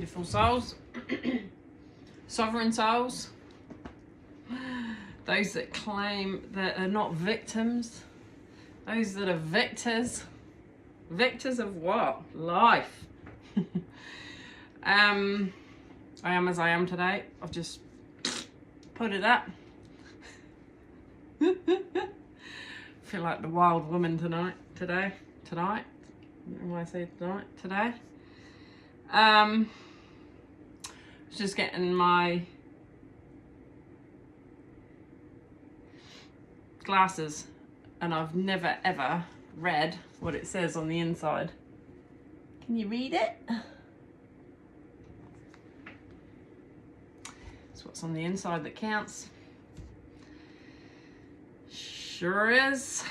beautiful souls, sovereign souls, those that claim that are not victims, those that are victors. Victors of what? Life. I am as I am today. I've just put it up. Feel like the wild woman today. When I say today. Just getting my glasses, and I've never ever read what it says on the inside. Can you read it? It's what's on the inside that counts. Sure is.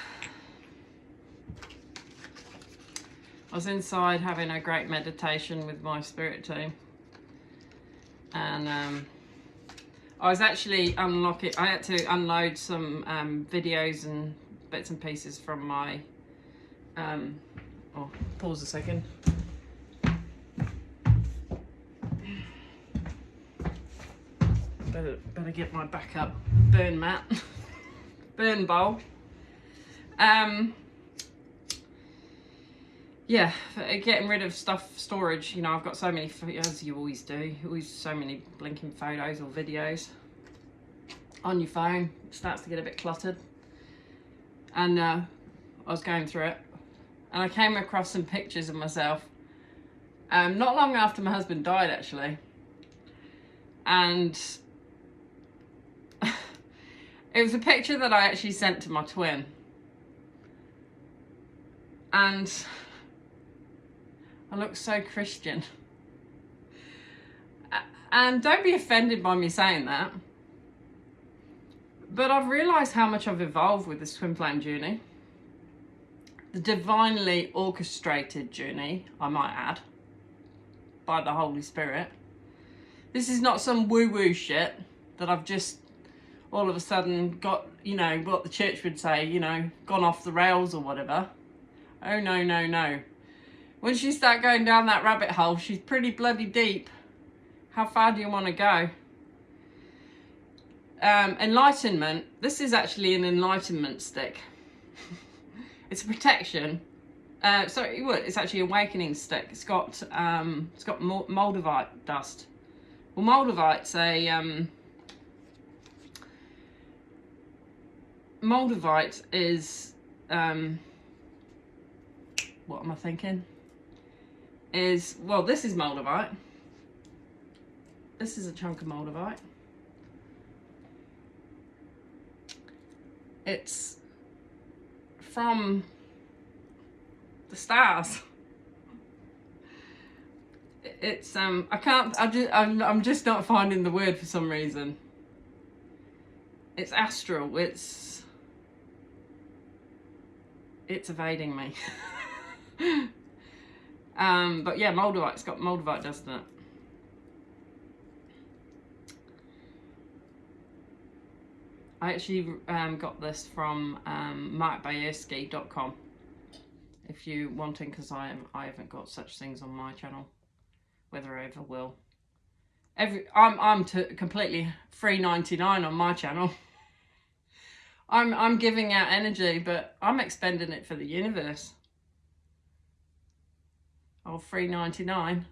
I was inside having a great meditation with my spirit team, and I was actually I had to unload some videos and bits and pieces from my oh, pause a second. Better get my backup burn mat. Burn bowl. Yeah, getting rid of storage. You know, I've got so many, as you always do, so many blinking photos or videos on your phone. It starts to get a bit cluttered. And I was going through it, and I came across some pictures of myself not long after my husband died, actually. And it was a picture that I actually sent to my twin. And I look so Christian. And don't be offended by me saying that, but I've realised how much I've evolved with this twin flame journey. The divinely orchestrated journey, I might add, by the Holy Spirit. This is not some woo-woo shit that I've just all of a sudden got, you know, what the church would say, you know, gone off the rails or whatever. Oh, no, no, no. Once you start going down that rabbit hole, she's pretty bloody deep. How far do you want to go? Enlightenment. This is actually an enlightenment stick. It's a protection. It's actually an awakening stick. It's got moldavite dust. Well, moldavite's a moldavite is what am I thinking? This is moldavite. This is a chunk of moldavite. It's from the stars. It's I'm just not finding the word for some reason. It's astral. It's evading me. But yeah, moldavite. It's got moldavite dust in it. I actually got this from markbayersky.com. If you're wanting, because I haven't got such things on my channel, whether I ever will. I'm completely free 99 on my channel. I'm giving out energy, but I'm expending it for the universe. Oh, free 99.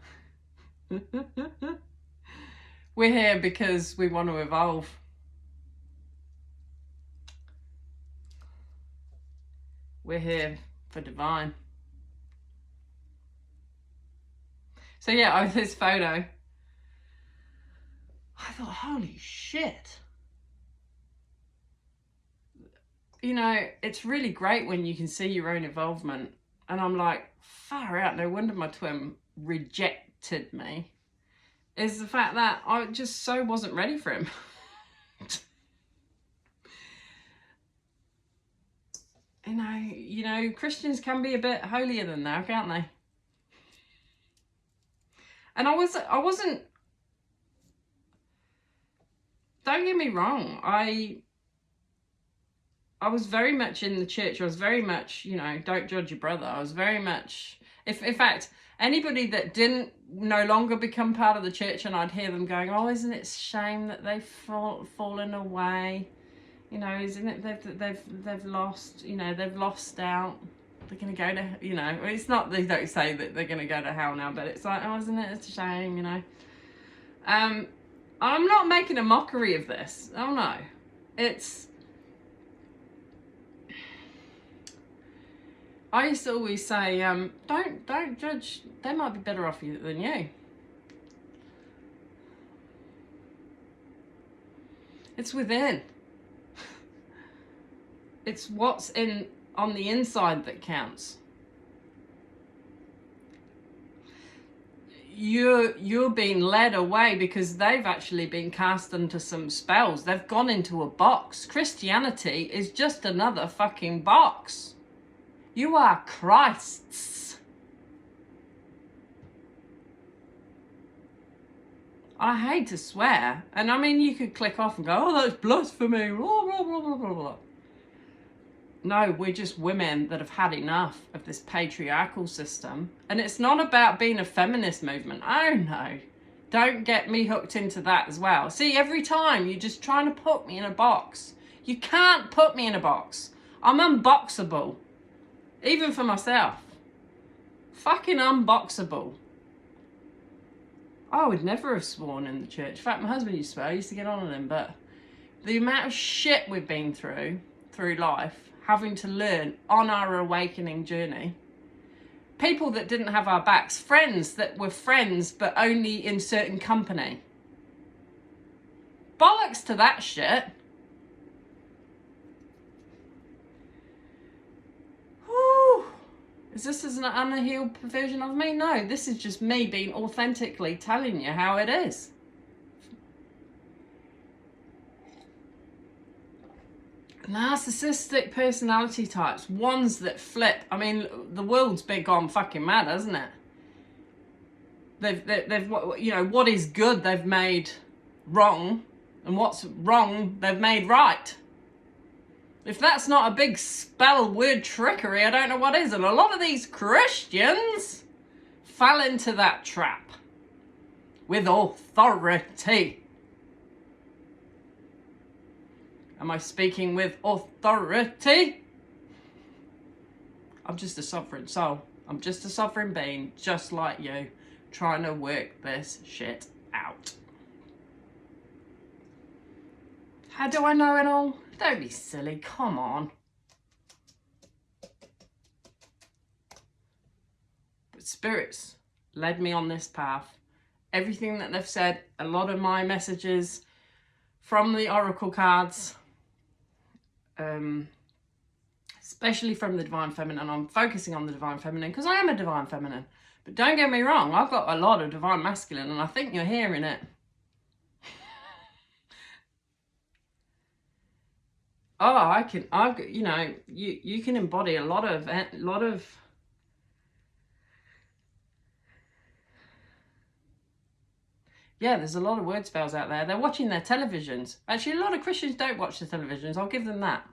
We're here because we want to evolve. We're here for divine. So yeah, this photo, I thought, holy shit. You know, it's really great when you can see your own involvement. And I'm like, far out, no wonder my twin rejected me. Is the fact that I just so wasn't ready for him. You know, Christians can be a bit holier than thou, can't they? And I wasn't, don't get me wrong, I was very much in the church. I was very much, you know, don't judge your brother. I was very much, If, in fact, anybody that didn't no longer become part of the church, and I'd hear them going, "Oh, isn't it a shame that they've fallen away? You know, isn't it they've lost? You know, they've lost out. They're going to go to, you know." It's not, they don't say that they're going to go to hell now, but it's like, "Oh, isn't it? It's a shame, you know." I'm not making a mockery of this. Oh no, it's. I used to always say, don't judge. They might be better off than you. It's within. It's what's on the inside that counts. You're being led away because they've actually been cast into some spells. They've gone into a box. Christianity is just another fucking box. You are Christ's. I hate to swear. And I mean, you could click off and go, "Oh, that's blasphemy, blah, blah, blah, blah, blah, blah." No, we're just women that have had enough of this patriarchal system. And it's not about being a feminist movement. Oh no. Don't get me hooked into that as well. See, every time you're just trying to put me in a box. You can't put me in a box. I'm unboxable. Even for myself. Fucking unboxable. I would never have sworn in the church. In fact, my husband used to swear. I used to get on with him. But the amount of shit we've been through life, having to learn on our awakening journey. People that didn't have our backs. Friends that were friends, but only in certain company. Bollocks to that shit. Is this an unhealed version of me? No, this is just me being authentically telling you how it is. Narcissistic personality types, ones that flip. I mean, the world's big gone fucking mad, hasn't it? They've you know, what is good they've made wrong, and what's wrong they've made right. If that's not a big spell word trickery, I don't know what is. And a lot of these Christians fell into that trap with authority. Am I speaking with authority? I'm just a suffering soul. I'm just a suffering being, just like you, trying to work this shit out. How do I know it all? Don't be silly, come on. But spirits led me on this path. Everything that they've said, a lot of my messages from the oracle cards, especially from the Divine Feminine. I'm focusing on the Divine Feminine because I am a Divine Feminine. But don't get me wrong, I've got a lot of Divine Masculine, and I think you're hearing it. Oh, you know, you can embody a lot of. Yeah, there's a lot of word spells out there. They're watching their televisions. Actually, a lot of Christians don't watch the televisions. I'll give them that.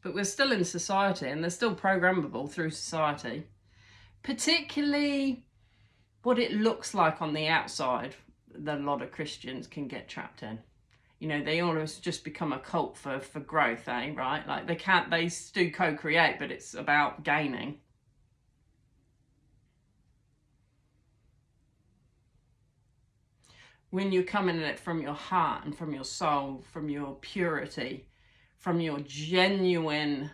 But we're still in society, and they're still programmable through society. Particularly what it looks like on the outside that a lot of Christians can get trapped in. You know, they almost just become a cult for growth, right? Like they do co-create, but it's about gaining. When you're coming at it from your heart and from your soul, from your purity, from your genuine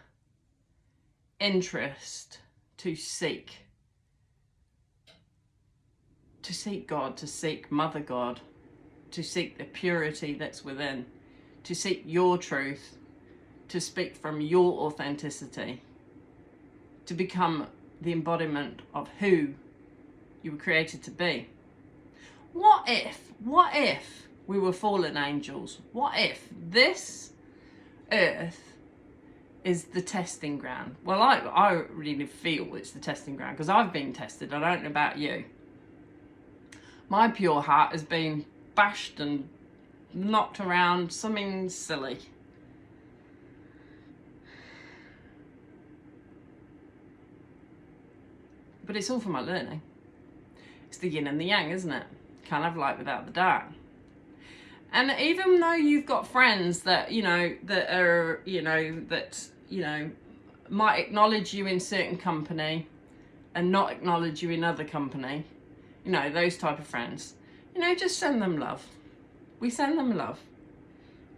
interest to seek God, to seek Mother God, to seek the purity that's within, to seek your truth, to speak from your authenticity, to become the embodiment of who you were created to be. What if we were fallen angels? What if this earth is the testing ground? Well, I really feel it's the testing ground because I've been tested. I don't know about you. My pure heart has been bashed and knocked around, something silly. But it's all for my learning. It's the yin and the yang, isn't it? Can't have light without the dark. And even though you've got friends that, might acknowledge you in certain company and not acknowledge you in other company, those type of friends, just send them love. We send them love.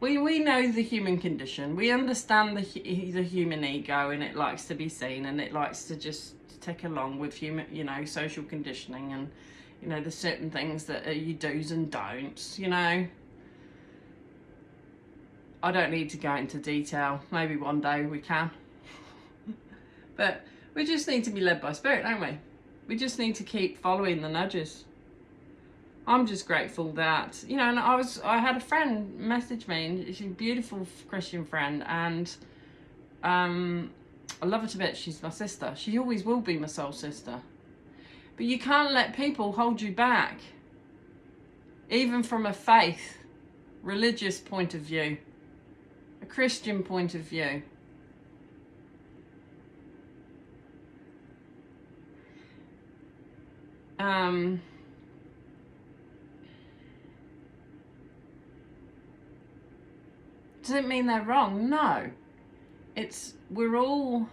We know the human condition. We understand the human ego, and it likes to be seen, and it likes to just take along with human, social conditioning, and there's certain things that are your do's and don'ts. I don't need to go into detail. Maybe one day we can. But we just need to be led by spirit, don't we? We just need to keep following the nudges. I'm just grateful that, and I had a friend message me, and she's a beautiful Christian friend, and I love her to bits. She's my sister. She always will be my soul sister. But you can't let people hold you back, even from a faith, religious point of view, a Christian point of view. Does it mean they're wrong? No. We're all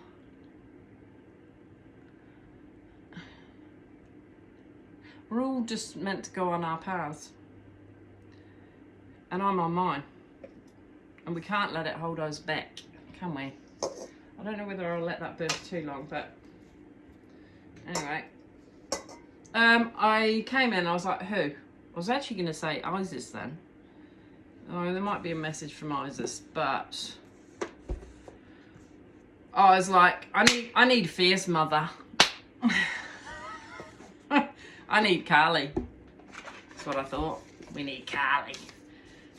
just meant to go on our paths. And I'm on mine. And we can't let it hold us back, can we? I don't know whether I'll let that burn for too long, but anyway. I came in, I was like, who? I was actually going to say Isis then. Oh, there might be a message from Isis, but I was like, I need fierce mother. I need Kali. That's what I thought. We need Kali.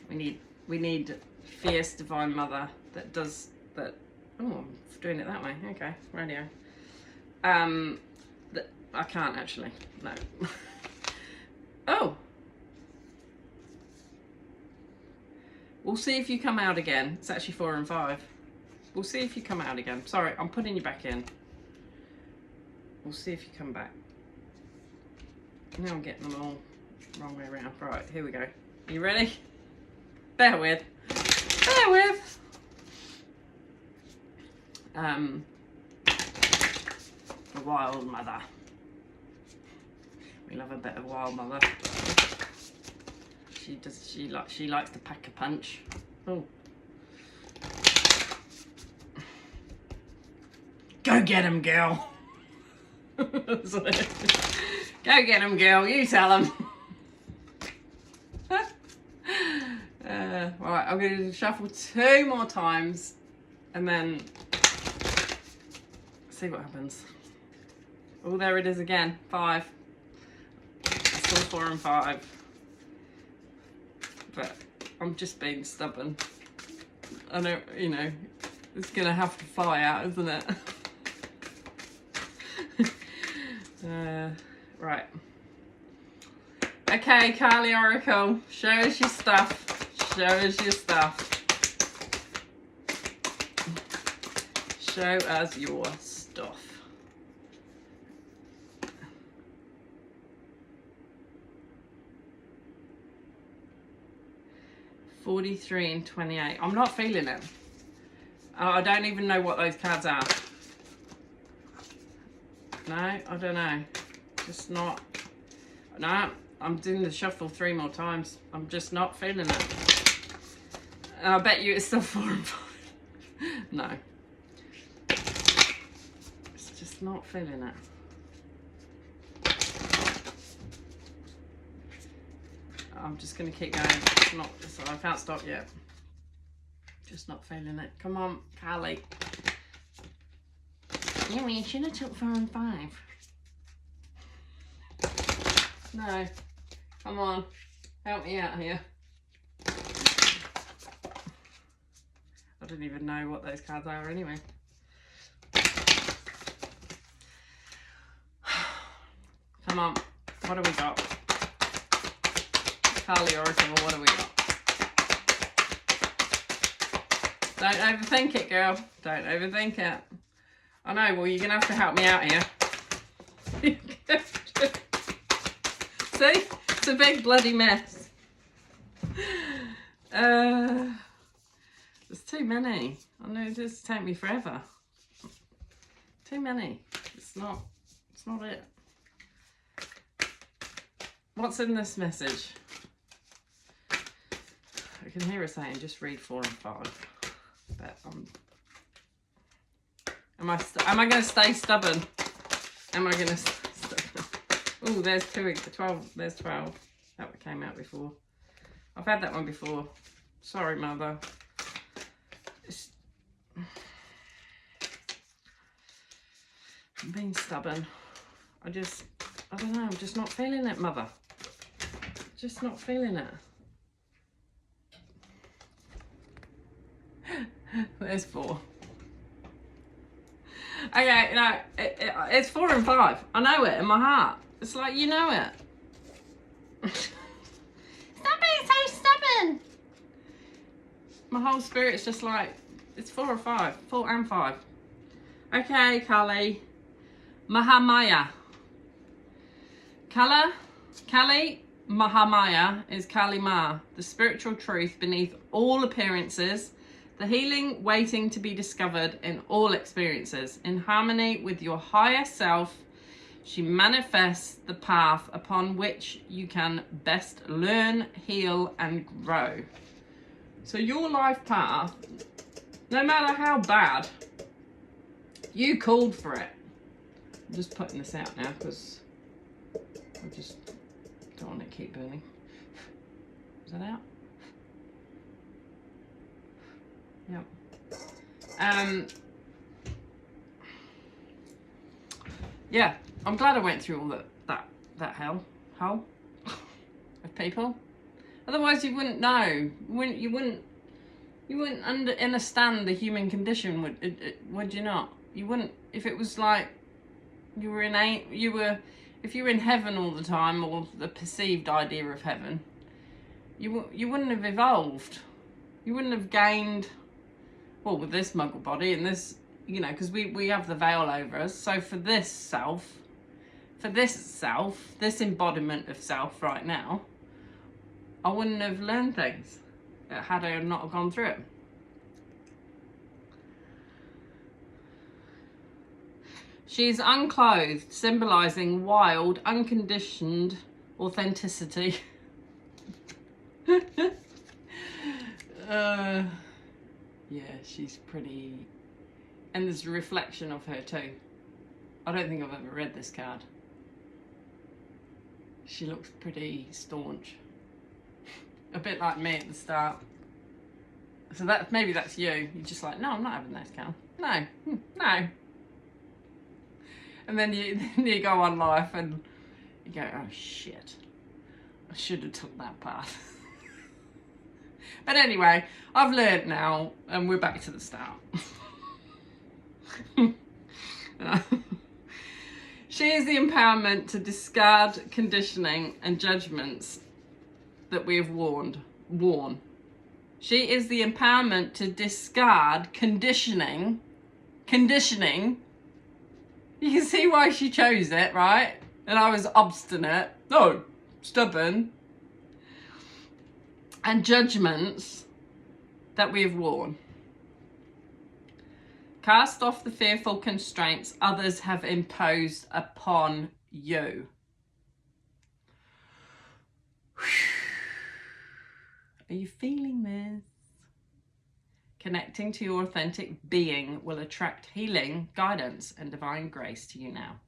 We need fierce divine mother that does that. Oh, I'm doing it that way. Okay, radio. I can't actually. No. Oh. We'll see if you come out again. It's actually 4 and 5. We'll see if you come out again. Sorry, I'm putting you back in. We'll see if you come back. Now I'm getting them all wrong way around. Right, here we go. Are you ready? Bear with. Bear with. The wild mother. We love a bit of wild mother. She likes to pack a punch. Oh. Go get him, girl. Go get him, girl. You tell him. Right, I'm going to shuffle 2 more times and then see what happens. Oh, there it is again. 5. Still 4 and 5. But I'm just being stubborn. I know, it's going to have to fly out, isn't it? Right. Okay, Kali Oracle, show us your stuff. Show us your stuff. Show us your stuff. $43 and $28. I'm not feeling it. I don't even know what those cards are. No, I don't know. Just not. No, I'm doing the shuffle 3 more times. I'm just not feeling it. And I bet you it's still 4 and 5. No. It's just not feeling it. I'm just going to keep going. I can't stop yet. Just not feeling it. Come on, Kali. Yeah, you should have took 4 and 5. No. Come on. Help me out here. I don't even know what those cards are anyway. Come on. What do we got? Kali Oracle, what do we got? Don't overthink it, girl. Don't overthink it. I know, well, you're going to have to help me out here. a big bloody mess. There's too many. I know it does take me forever. Too many. It's not it. What's in this message? I can hear it saying just read 4 and 5. But am I going to stay stubborn? Am I going to oh, there's 12. There's 12. That came out before. I've had that one before. Sorry, Mother. I'm being stubborn. I don't know. I'm just not feeling it, Mother. Just not feeling it. There's 4. Okay, no, it's 4 and 5. I know it in my heart. It's like, you know it. Stop being so stubborn. My whole spirit's just like, it's 4 or 5. 4 and 5. Okay, Kali. Mahamaya. Kali Mahamaya is Kali Ma, the spiritual truth beneath all appearances, the healing waiting to be discovered in all experiences. In harmony with your higher self, she manifests the path upon which you can best learn, heal, and grow. So your life path, no matter how bad, you called for it. I'm just putting this out now because I just don't want it to keep burning. Is that out? Yep. Yeah, I'm glad I went through all that hell of people. Otherwise, you wouldn't know. You wouldn't understand the human condition. Would you not? You wouldn't. If it was like if you were in heaven all the time, or the perceived idea of heaven, you wouldn't have evolved. You wouldn't have gained. Well, with this muggle body and this, because we have the veil over us. So for this self, this embodiment of self right now, I wouldn't have learned things had I not gone through it. She's unclothed, symbolizing wild, unconditioned authenticity. Yeah, she's pretty. And there's a reflection of her too. I don't think I've ever read this card. She looks pretty staunch. A bit like me at the start. So maybe that's you. You're just like, no, I'm not having this card. No. No. And then you go on life and you go, oh shit. I should have took that path. But anyway, I've learnt now, and we're back to the start. She is the empowerment to discard conditioning and judgments that we have worn. She is the empowerment to discard conditioning. You can see why she chose it, right? And I was obstinate. No, stubborn. And judgments that we have worn. Cast off the fearful constraints others have imposed upon you. Are you feeling this? Connecting to your authentic being will attract healing, guidance, and divine grace to you now.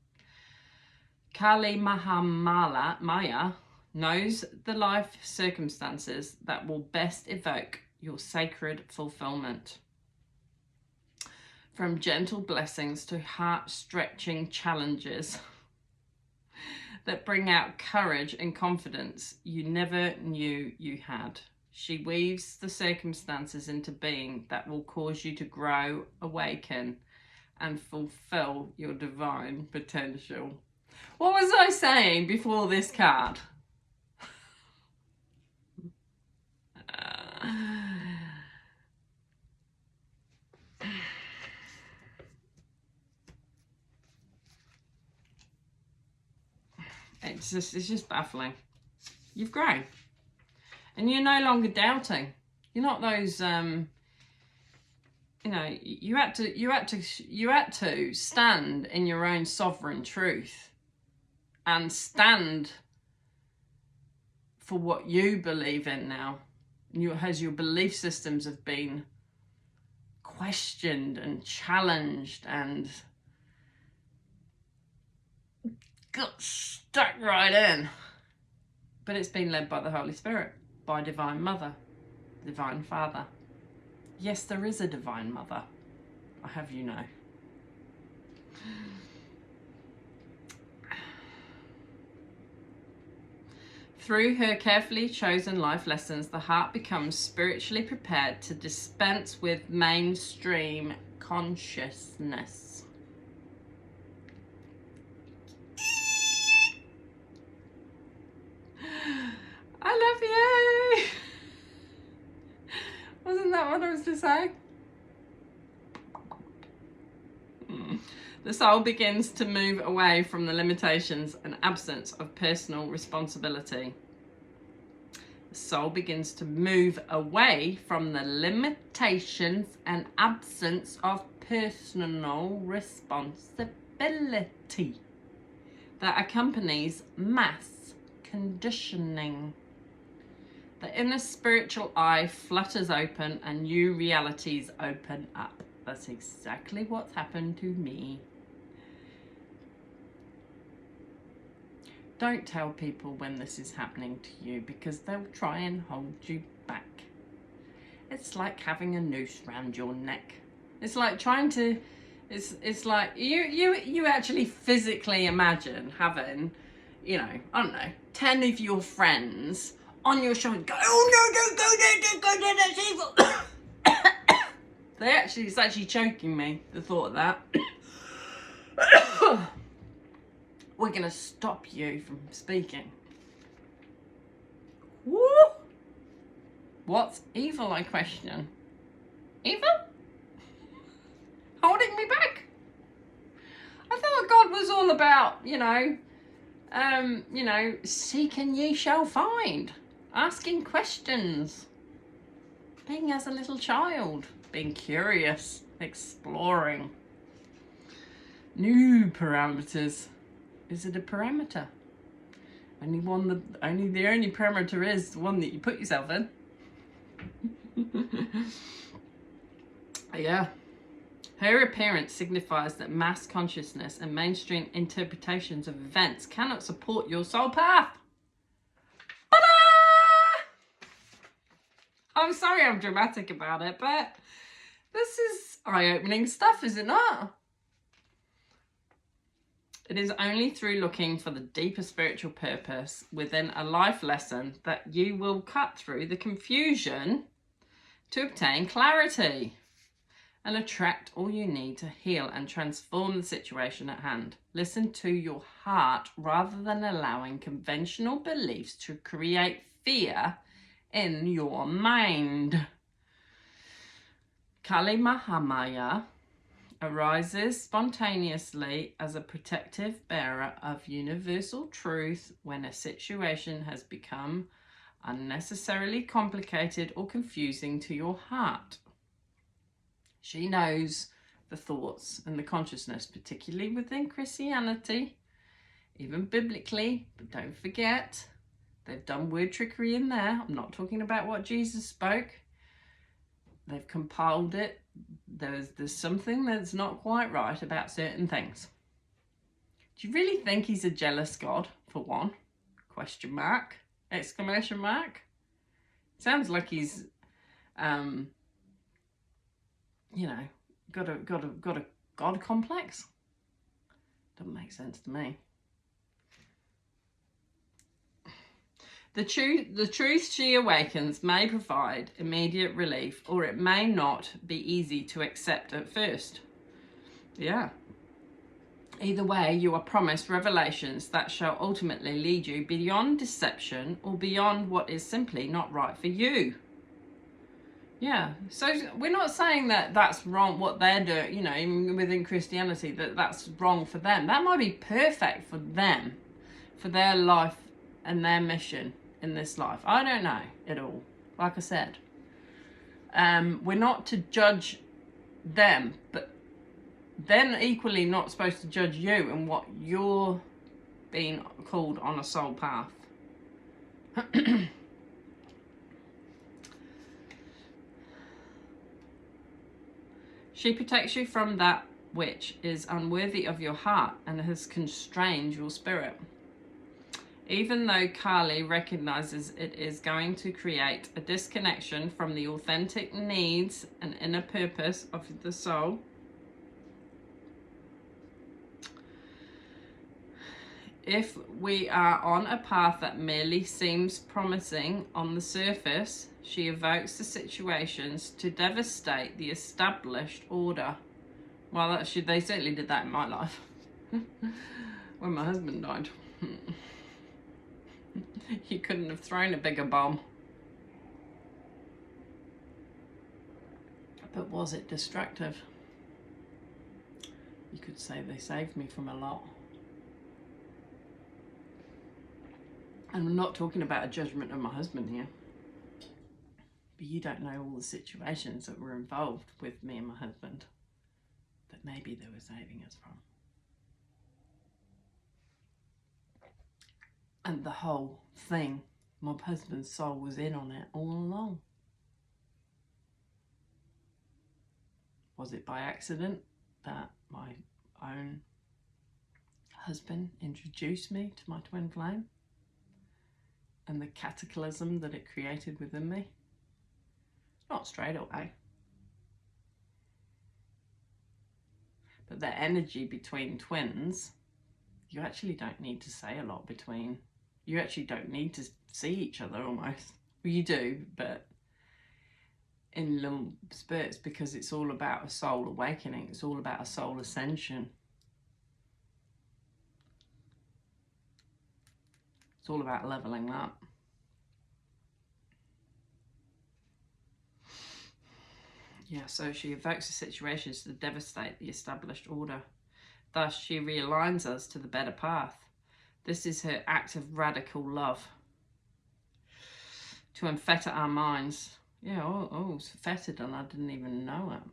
Kali Mahamaya knows the life circumstances that will best evoke your sacred fulfillment. From gentle blessings to heart-stretching challenges that bring out courage and confidence you never knew you had. She weaves the circumstances into being that will cause you to grow, awaken, and fulfill your divine potential. What was I saying before this card? It's just baffling. You've grown. And you're no longer doubting. You're not those, you know, you had to stand in your own sovereign truth and stand for what you believe in now. As your belief systems have been questioned and challenged and got stuck right in. But it's been led by the Holy Spirit, by Divine Mother, Divine Father. Yes, there is a Divine Mother. I have you know. Through her carefully chosen life lessons, the heart becomes spiritually prepared to dispense with mainstream consciousness. I love you! Wasn't that what I was to say? The soul begins to move away from the limitations and absence of personal responsibility. The soul begins to move away from the limitations and absence of personal responsibility that accompanies mass conditioning. The inner spiritual eye flutters open and new realities open up. That's exactly what's happened to me. Don't tell people when this is happening to you, because they'll try and hold you back. It's like having a noose around your neck. It's like trying to, it's like you actually physically imagine having, you know, I don't know, 10 of your friends on your shoulder go, oh no, don't go there, that's evil. It's actually choking me, the thought of that. We're going to stop you from speaking. Woo! What's evil, I question? Evil? Holding me back? I thought God was all about, you know, seek and ye shall find. Asking questions. Being as a little child. Being curious. Exploring. New parameters. Is it a parameter? The only parameter is the one that you put yourself in. Yeah. Her appearance signifies that mass consciousness and mainstream interpretations of events cannot support your soul path. Ta-da! I'm sorry I'm dramatic about it, but this is eye-opening stuff, is it not? It is only through looking for the deeper spiritual purpose within a life lesson that you will cut through the confusion to obtain clarity and attract all you need to heal and transform the situation at hand. Listen to your heart rather than allowing conventional beliefs to create fear in your mind. Kali Mahamaya arises spontaneously as a protective bearer of universal truth when a situation has become unnecessarily complicated or confusing to your heart. She knows the thoughts and the consciousness, particularly within Christianity, even biblically, but don't forget, they've done word trickery in there. I'm not talking about what Jesus spoke. They've compiled it. There's something that's not quite right about certain things. Do you really think he's a jealous God, for one? Question mark, exclamation mark. Sounds like he's, got a God complex. Doesn't make sense to me. The truth she awakens may provide immediate relief, or it may not be easy to accept at first. Yeah. Either way, you are promised revelations that shall ultimately lead you beyond deception or beyond what is simply not right for you. Yeah. So we're not saying that that's wrong, what they're doing, even within Christianity, that's wrong for them. That might be perfect for them, for their life and their mission in this life. I don't know it all, like I said. We're not to judge them, but they're equally not supposed to judge you and what you're being called on a soul path. She protects you from that which is unworthy of your heart and has constrained your spirit. Even though Kali recognizes it is going to create a disconnection from the authentic needs and inner purpose of the soul, if we are on a path that merely seems promising on the surface, she evokes the situations to devastate the established order. Well, they certainly did that in my life. When my husband died. You couldn't have thrown a bigger bomb. But was it destructive? You could say they saved me from a lot. And I'm not talking about a judgment of my husband here. But you don't know all the situations that were involved with me and my husband that maybe they were saving us from. And the whole thing, my husband's soul was in on it all along. Was it by accident that my own husband introduced me to my twin flame? And the cataclysm that it created within me? Not straight away. But the energy between twins, you actually don't need to say a lot between. You actually don't need to see each other almost. Well, you do, but in little spurts, because it's all about a soul awakening. It's all about a soul ascension. It's all about leveling up. Yeah, so she evokes the situations to devastate the established order. Thus, she realigns us to the better path. This is her act of radical love. To unfetter our minds. Yeah, it's fettered and I didn't even know it.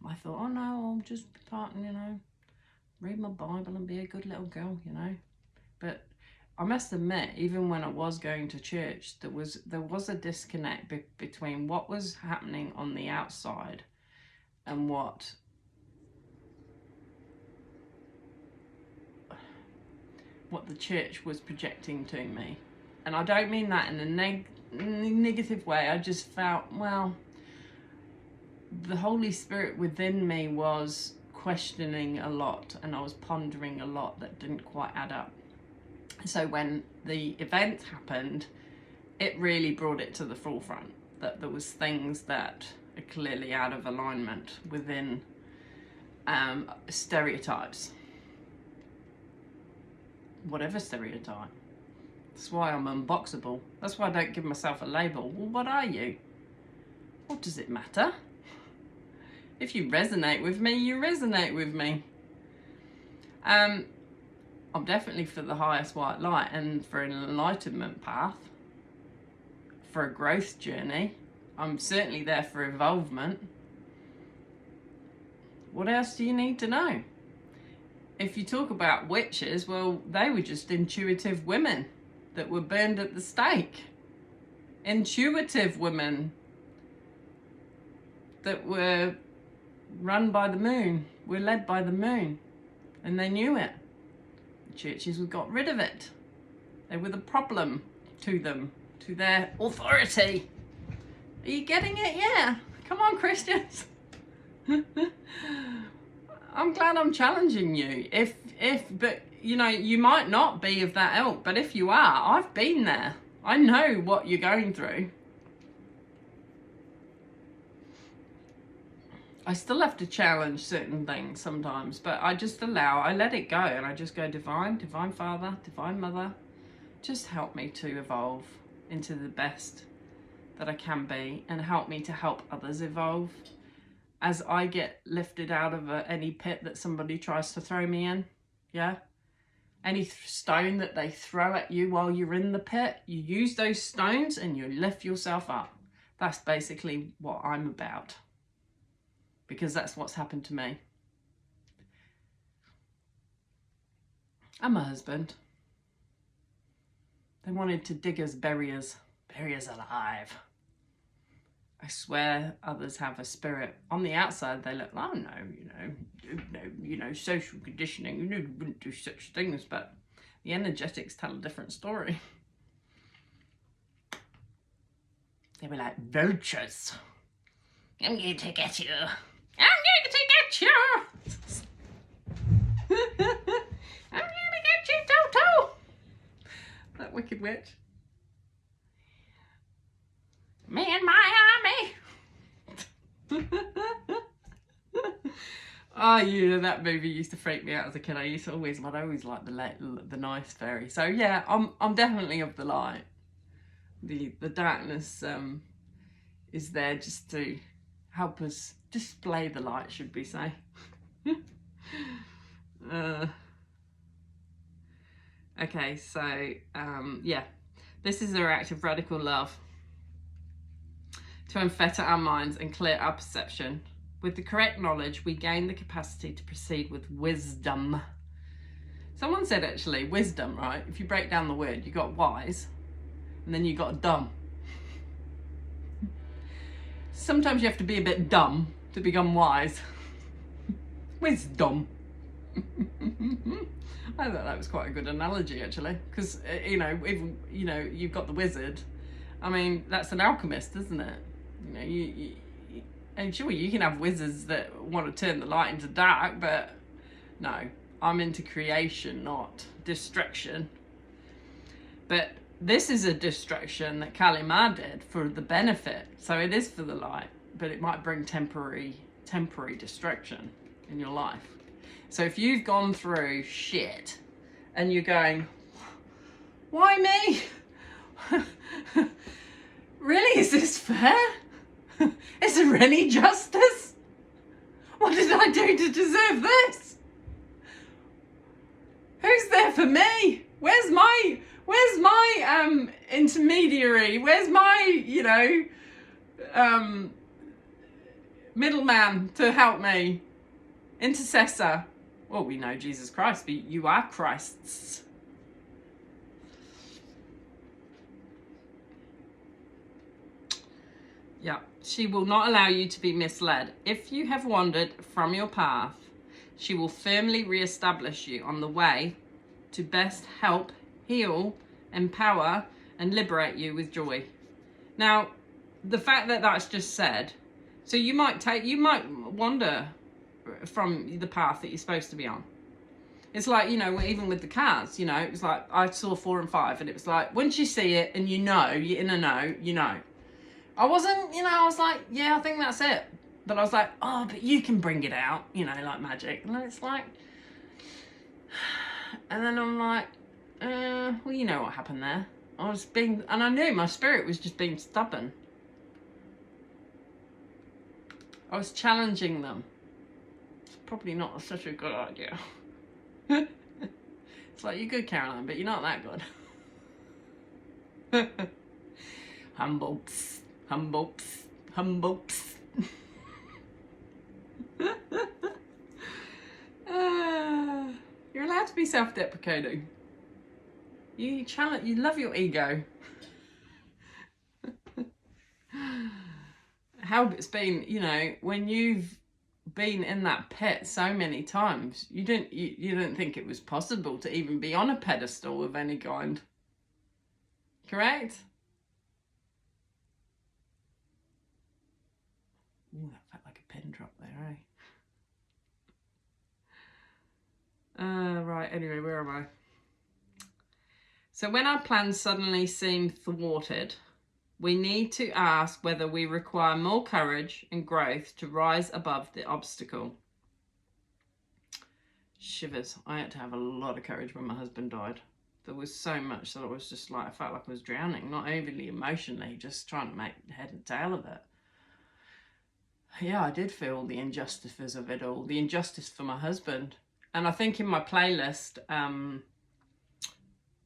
I thought, oh no, I'll just read my Bible and be a good little girl, But I must admit, even when I was going to church, there was a disconnect between what was happening on the outside and what the church was projecting to me. And I don't mean that in a negative way. I just felt, well, the Holy Spirit within me was questioning a lot and I was pondering a lot that didn't quite add up. So when the event happened, it really brought it to the forefront that there was things that are clearly out of alignment within stereotypes. Whatever stereotype. That's why I'm unboxable. That's why I don't give myself a label. Well, what are you? What does it matter? If you resonate with me, you resonate with me. I'm definitely for the highest white light and for an enlightenment path, for a growth journey. I'm certainly there for involvement. What else do you need to know? If you talk about witches, well, they were just intuitive women that were burned at the stake. Intuitive women that were run by the moon, were led by the moon, and they knew it. Churches got rid of it. They were the problem to them, to their authority. Are you getting it? Yeah. Come on, Christians. I'm glad I'm challenging you. But you might not be of that ilk, but if you are, I've been there. I know what you're going through. I still have to challenge certain things sometimes, but I just I let it go and I just go, Divine Father, Divine Mother, just help me to evolve into the best that I can be and help me to help others evolve as I get lifted out of any pit that somebody tries to throw me in. Yeah. Any stone that they throw at you while you're in the pit, you use those stones and you lift yourself up. That's basically what I'm about, because that's what's happened to me. And my husband. They wanted to dig us, bury us alive. I swear others have a spirit. On the outside, they look, oh no, social conditioning, you wouldn't do such things, but the energetics tell a different story. They were like vultures. I'm going to get you. I'm going to get you. I'm going to get you, Toto. That wicked witch. Me and my army. Oh, that movie used to freak me out as a kid. I'd always like the nice fairy. So yeah, I'm definitely of the light. The darkness is there just to help us display the light, should we say? Okay, so yeah, this is our act of radical love. To unfetter our minds and clear our perception. With the correct knowledge, we gain the capacity to proceed with wisdom. Someone said, actually, wisdom, right? If you break down the word, you got wise, and then you got dumb. Sometimes you have to be a bit dumb to become wise. Wisdom. I thought that was quite a good analogy, actually, because you've got the wizard. I mean, that's an alchemist, isn't it? And sure, you can have wizards that want to turn the light into dark, but no, I'm into creation, not destruction. But this is a destruction that Kali Ma did for the benefit, so it is for the light, but it might bring temporary destruction in your life. So if you've gone through shit and you're going, why me? Really, is this fair? Is there any justice? What did I do to deserve this? Who's there for me? Where's my intermediary? Where's my, middleman to help me? Intercessor. Well, we know Jesus Christ, but you are Christ's. Yeah, she will not allow you to be misled. If you have wandered from your path, she will firmly re-establish you on the way to best help, heal, empower, and liberate you with joy. Now, the fact that that's just said, so you might wander from the path that you're supposed to be on. It's like, even with the cars, it was like, I saw 4 and 5, and it was like, once you see it and you're in a know. I wasn't, I was like, yeah, I think that's it. But I was like, oh, but you can bring it out, like magic. And then it's like, and then I'm like, well, you know what happened there. And I knew my spirit was just being stubborn. I was challenging them. It's probably not such a good idea. It's like, you're good, Caroline, but you're not that good. Humble. You're allowed to be self-deprecating. You love your ego. How it's been, when you've been in that pit so many times, you didn't think it was possible to even be on a pedestal of any kind. Correct? Ooh, that felt like a pin drop there, eh? Right, anyway, where am I? So when our plans suddenly seem thwarted, we need to ask whether we require more courage and growth to rise above the obstacle. Shivers. I had to have a lot of courage when my husband died. There was so much that I was just like, I felt like I was drowning, not overly emotionally, just trying to make head and tail of it. Yeah, I did feel the injustices of it all, the injustice for my husband. And I think in my playlist,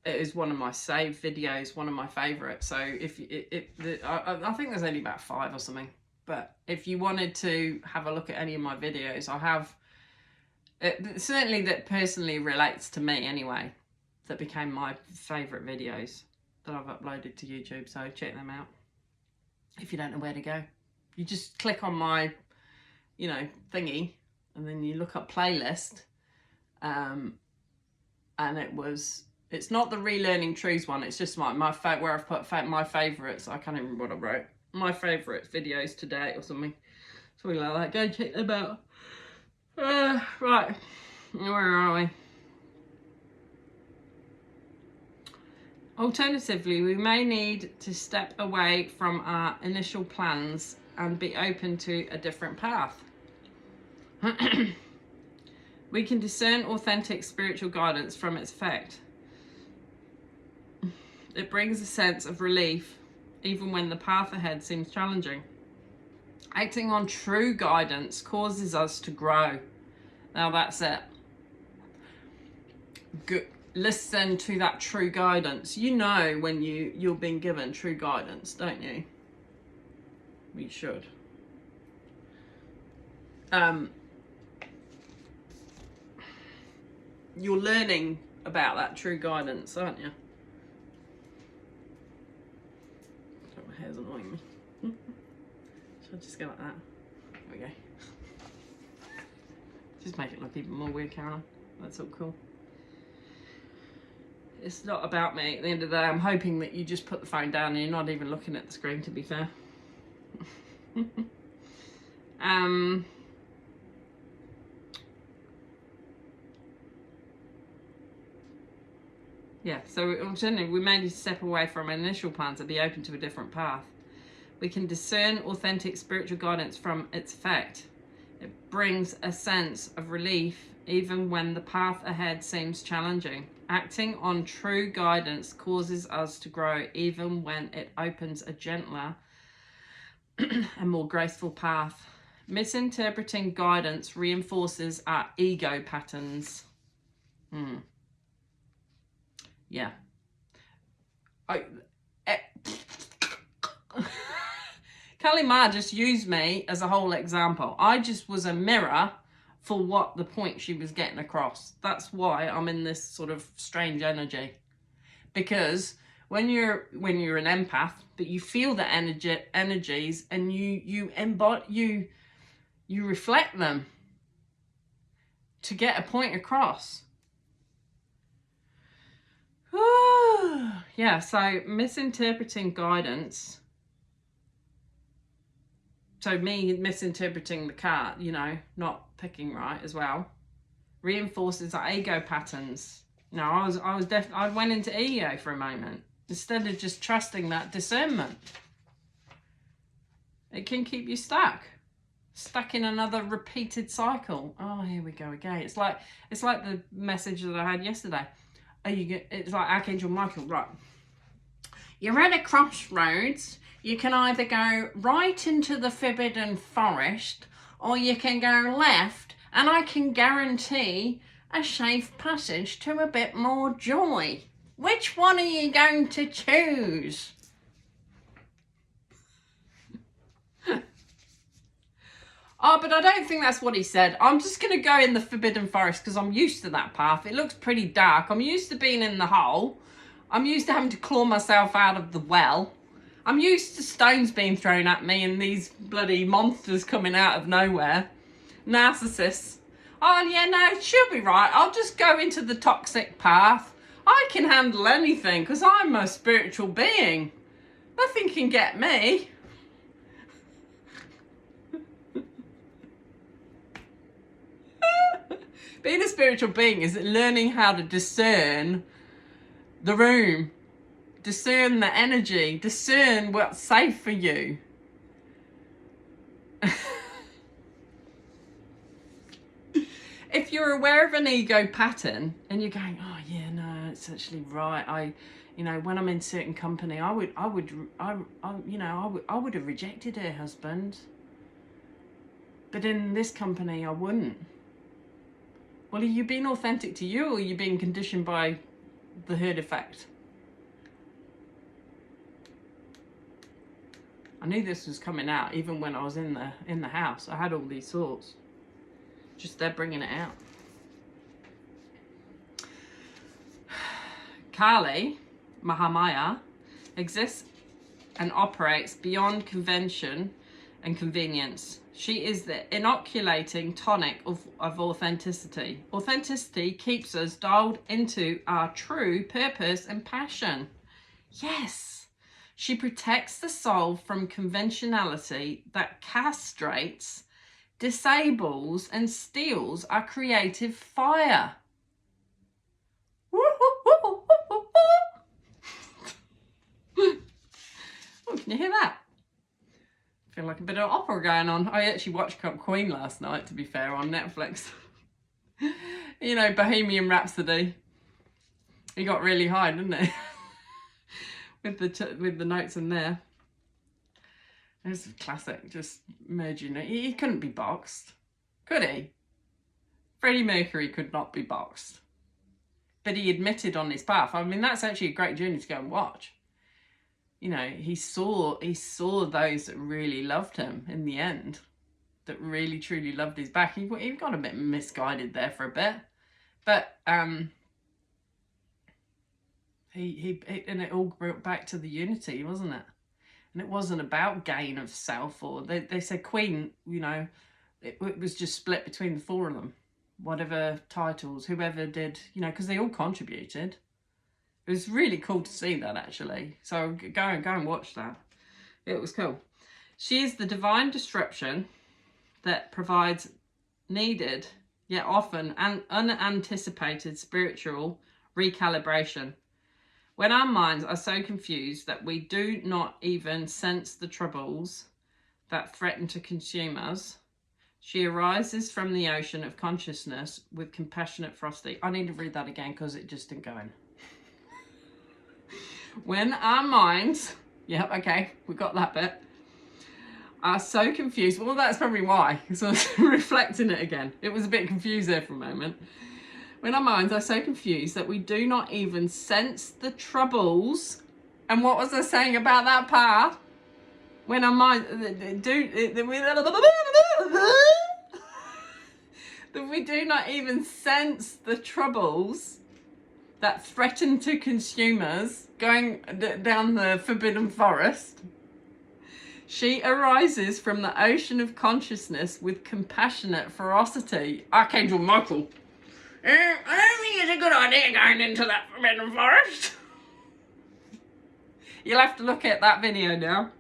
it is one of my saved videos, one of my favourites. So if I think there's only about 5 or something. But if you wanted to have a look at any of my videos, I have certainly that personally relates to me anyway. That became my favourite videos that I've uploaded to YouTube. So check them out if you don't know where to go. You just click on my, you know, thingy, and then you look up playlist, and it's not the Relearning Truths one. It's just where I've put my favourites. I can't even remember what I wrote. My favourite videos to date or something like that. Go check them out. Right, where are we? Alternatively, we may need to step away from our initial plans and be open to a different path. We can discern authentic spiritual guidance from its effect. It brings a sense of relief even when the path ahead seems challenging. Acting on true guidance causes us to grow. Now that's it. Good. Listen to that true guidance. You know when you're being given true guidance, don't you? You should. You're learning about that true guidance, aren't you? Sorry, my hair's annoying me. Should I just go like that? There we go. Just make it look even more weird, Caroline. That's all cool. It's not about me. At the end of the day, I'm hoping that you just put the phone down and you're not even looking at the screen, to be fair. Yeah, so generally we may need to step away from our initial plans and be open to a different path. We can discern authentic spiritual guidance from its effect. It brings a sense of relief even when the path ahead seems challenging. Acting on true guidance causes us to grow even when it opens a gentler and more graceful path. Misinterpreting guidance reinforces our ego patterns. Yeah. Kali Ma just used me as a whole example. I just was a mirror for what the point she was getting across. That's why I'm in this sort of strange energy. Because when you're an empath, but you feel the energies and you reflect them to get a point across. Yeah, so misinterpreting guidance. So me misinterpreting the card, you know, not picking right as well, reinforces our ego patterns. No, I went into ego for a moment instead of just trusting that discernment. It can keep you stuck in another repeated cycle. Oh, here we go again. It's like the message that I had yesterday. It's like Archangel Michael, right? You're at a crossroads. You can either go right into the Forbidden Forest or you can go left, and I can guarantee a safe passage to a bit more joy. Which one are you going to choose? Oh, but I don't think that's what he said. I'm just going to go in the Forbidden Forest because I'm used to that path. It looks pretty dark. I'm used to being in the hole. I'm used to having to claw myself out of the well. I'm used to stones being thrown at me and these bloody monsters coming out of nowhere. Narcissists. Oh, yeah, no, she'll be right. I'll just go into the toxic path. I can handle anything because I'm a spiritual being. Nothing can get me. Being a spiritual being is learning how to discern the room, discern the energy, discern what's safe for you. If you're aware of an ego pattern and you're going, oh yeah, no, it's actually right. When I'm in certain company, I would have rejected her husband, but in this company, I wouldn't. Well, are you being authentic to you, or are you being conditioned by the herd effect. I knew this was coming out even when I was in the house. I had all these thoughts. Just they're bringing it out. Kali, Mahamaya, exists and operates beyond convention and convenience. She is the inoculating tonic of authenticity. Authenticity keeps us dialed into our true purpose and passion. Yes, she protects the soul from conventionality that castrates, disables, and steals our creative fire. Oh, can you hear that? I feel like a bit of opera going on. I actually watched Queen last night, to be fair, on Netflix. You know, Bohemian Rhapsody. He got really high, didn't he? with the notes in there. It's a classic, just merging it. He couldn't be boxed, could he? Freddie Mercury could not be boxed. But he admitted on his path. I mean, that's actually a great journey to go and watch. You know, he saw those that really loved him in the end, that really truly loved his back. He got a bit misguided there for a bit, but he and it all brought back to the unity, wasn't it? And it wasn't about gain of self, or they said Queen, you know, it was just split between the four of them, whatever titles, whoever did, you know, because they all contributed. It was really cool to see that, actually. So go and watch that. It was cool. She is the divine disruption that provides needed, yet often unanticipated spiritual recalibration. When our minds are so confused that we do not even sense the troubles that threaten to consume us, she arises from the ocean of consciousness with compassionate ferocity. I need to read that again because it just didn't go in. When our minds, yep, okay, we got that bit, are so confused. Well, that's probably why. So I was reflecting it again. It was a bit confused there for a moment. When our minds are so confused that we do not even sense the troubles. And what was I saying about that part? When our minds that we do not even sense the troubles that threaten to consume us going down the forbidden forest. She arises from the ocean of consciousness with compassionate ferocity. Archangel Michael. I don't think it's a good idea going into that forbidden forest. You'll have to look at that video now.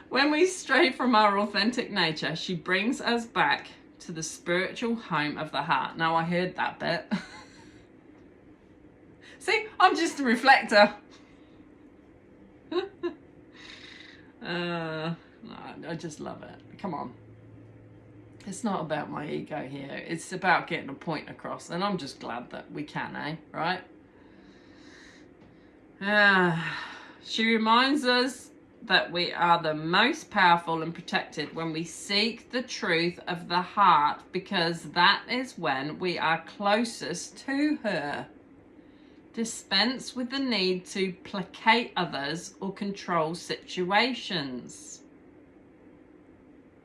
When we stray from our authentic nature, she brings us back to the spiritual home of the heart. Now, I heard that bit. See, I'm just a reflector. I just love it. Come on. It's not about my ego here. It's about getting a point across. And I'm just glad that we can, right? She reminds us that we are the most powerful and protected when we seek the truth of the heart, because that is when we are closest to her. Dispense with the need to placate others or control situations.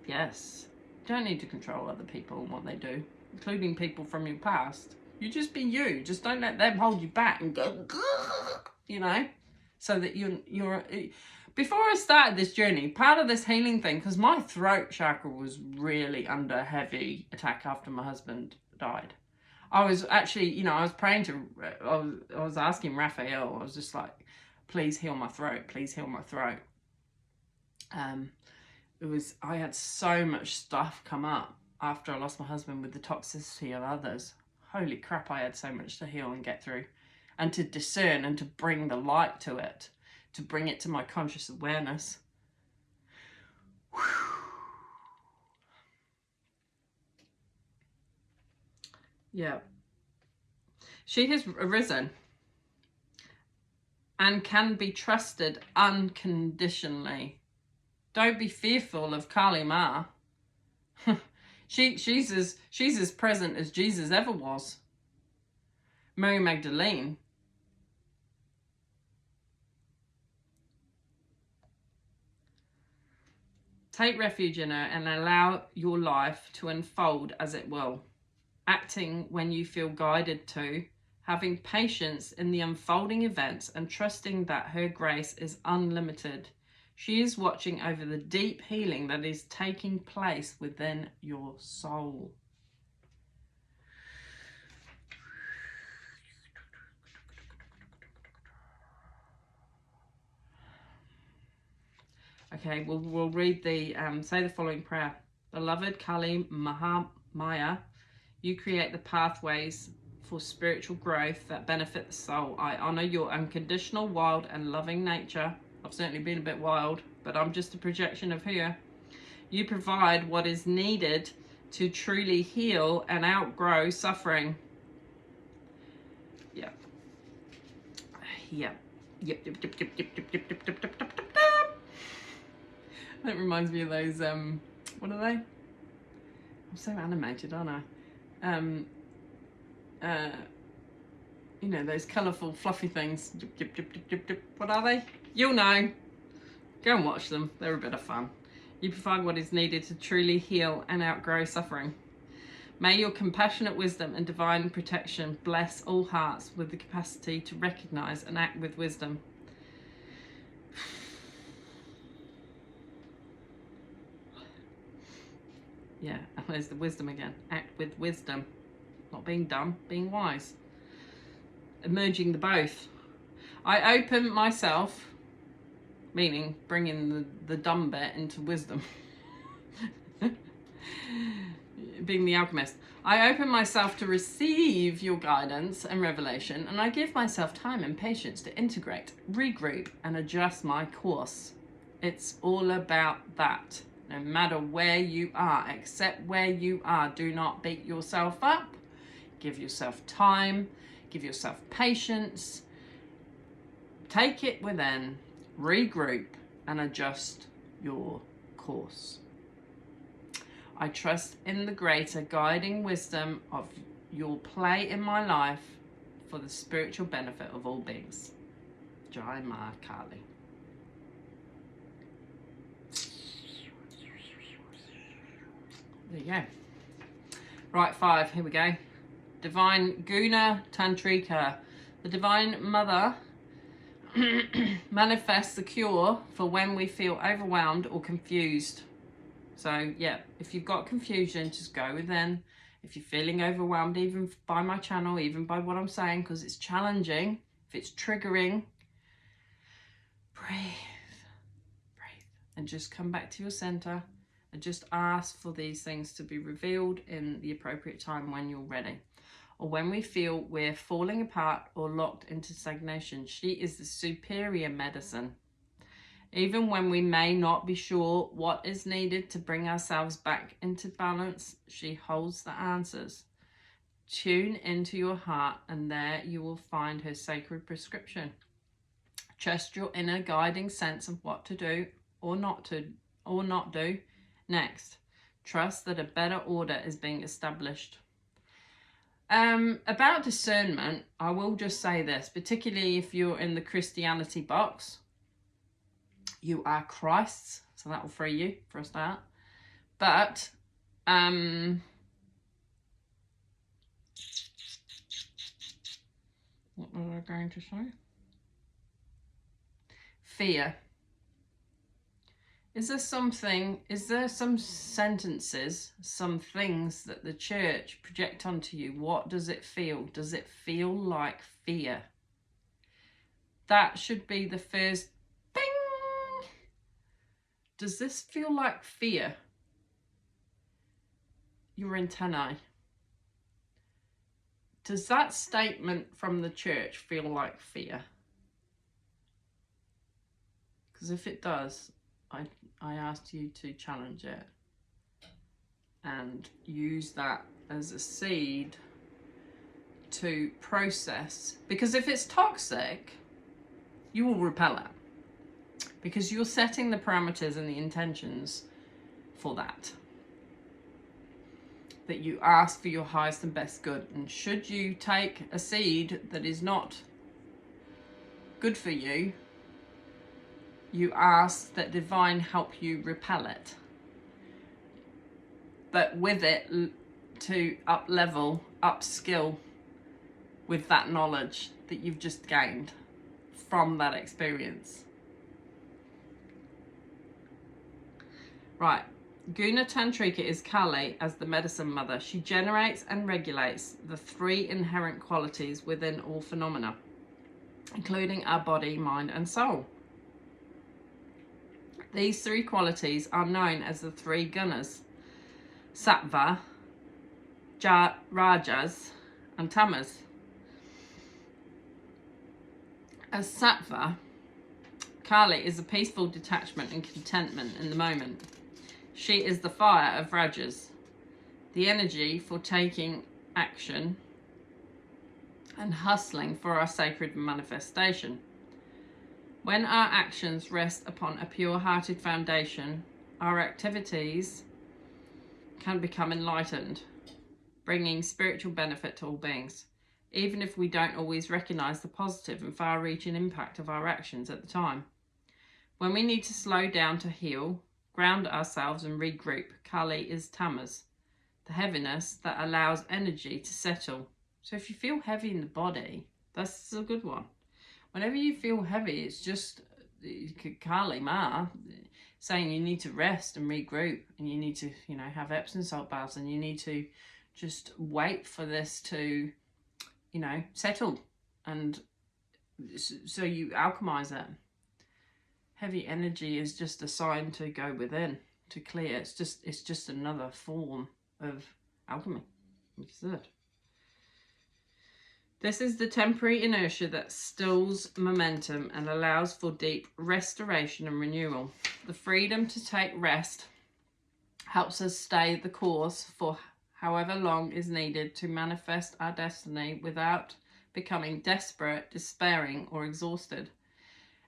Yes, you don't need to control other people and what they do, including people from your past. You just be you. Just don't let them hold you back and go, you know, so that you're. Before I started this journey, part of this healing thing, because my throat chakra was really under heavy attack after my husband died. I was actually, you know, I was praying to, I was asking Raphael, I was just like, please heal my throat, please heal my throat. I had so much stuff come up after I lost my husband with the toxicity of others. Holy crap, I had so much to heal and get through, and to discern and to bring the light to it, to bring it to my conscious awareness. Whew. Yeah. She has arisen and can be trusted unconditionally. Don't be fearful of Kali Ma. She's as present as Jesus ever was. Mary Magdalene. Take refuge in her and allow your life to unfold as it will, acting when you feel guided to, having patience in the unfolding events and trusting that her grace is unlimited. She is watching over the deep healing that is taking place within your soul. Okay, we'll read the, say the following prayer. Beloved Kali Mahamaya, you create the pathways for spiritual growth that benefit the soul. I honor your unconditional, wild, and loving nature. I've certainly been a bit wild, but I'm just a projection of her. You provide what is needed to truly heal and outgrow suffering. Yep. Yep. Yep, yep, yep, yep, yep, yep, yep, yep, yep, yep, yep, yep. That reminds me of those, what are they? I'm so animated, aren't I? You know, those colourful, fluffy things. Yip, yip, yip, yip, yip, yip. What are they? You'll know. Go and watch them. They're a bit of fun. You provide what is needed to truly heal and outgrow suffering. May your compassionate wisdom and divine protection bless all hearts with the capacity to recognise and act with wisdom. Yeah, and there's the wisdom again. Act with wisdom. Not being dumb, being wise. Merging the both. I open myself, meaning bringing the dumb bit into wisdom. Being the alchemist. I open myself to receive your guidance and revelation, and I give myself time and patience to integrate, regroup, and adjust my course. It's all about that. No matter where you are, except where you are, do not beat yourself up. Give yourself time. Give yourself patience. Take it within, regroup, and adjust your course. I trust in the greater guiding wisdom of your play in my life for the spiritual benefit of all beings. Jai Ma Kali. There you go. Right, 5, here we go. Divine Guna Tantrika. The Divine Mother manifests the cure for when we feel overwhelmed or confused. So, yeah, if you've got confusion, just go within. If you're feeling overwhelmed, even by my channel, even by what I'm saying, because it's challenging, if it's triggering, breathe, and just come back to your center. And just ask for these things to be revealed in the appropriate time when you're ready. Or when we feel we're falling apart or locked into stagnation, she is the superior medicine. Even when we may not be sure what is needed to bring ourselves back into balance, she holds the answers. Tune into your heart, and there you will find her sacred prescription. Trust your inner guiding sense of what to do or not do. Next, trust that a better order is being established. About discernment, I will just say this, particularly if you're in the Christianity box, you are Christ's, so that will free you for a start. But, what was I going to say? Fear. Is there some sentences, some things that the church project onto you? What does it feel? Does it feel like fear? That should be the first bing. Does this feel like fear? Your antennae. Does that statement from the church feel like fear? Because if it does, I asked you to challenge it and use that as a seed to process. Because if it's toxic, you will repel it. Because you're setting the parameters and the intentions for that. that you ask for your highest and best good. And should you take a seed that is not good for you, you ask that divine help you repel it. But with it, to up level, upskill with that knowledge that you've just gained from that experience. Right, Guna Tantrika is Kali as the medicine mother. She generates and regulates the 3 inherent qualities within all phenomena, including our body, mind, and soul. These 3 qualities are known as the 3 gunas: Sattva, Rajas, and Tamas. As Sattva, Kali is a peaceful detachment and contentment in the moment. She is the fire of Rajas, the energy for taking action and hustling for our sacred manifestation. When our actions rest upon a pure-hearted foundation, our activities can become enlightened, bringing spiritual benefit to all beings, even if we don't always recognize the positive and far-reaching impact of our actions at the time. When we need to slow down to heal, ground ourselves and regroup, Kali is Tamas, the heaviness that allows energy to settle. So if you feel heavy in the body, that's a good one. Whenever you feel heavy, it's just Kali Ma saying you need to rest and regroup, and you need to, have Epsom salt baths, and you need to just wait for this to, settle. And so you alchemize it. Heavy energy is just a sign to go within, to clear. It's just another form of alchemy, like I said. This is the temporary inertia that stills momentum and allows for deep restoration and renewal. The freedom to take rest helps us stay the course for however long is needed to manifest our destiny without becoming desperate, despairing, or exhausted.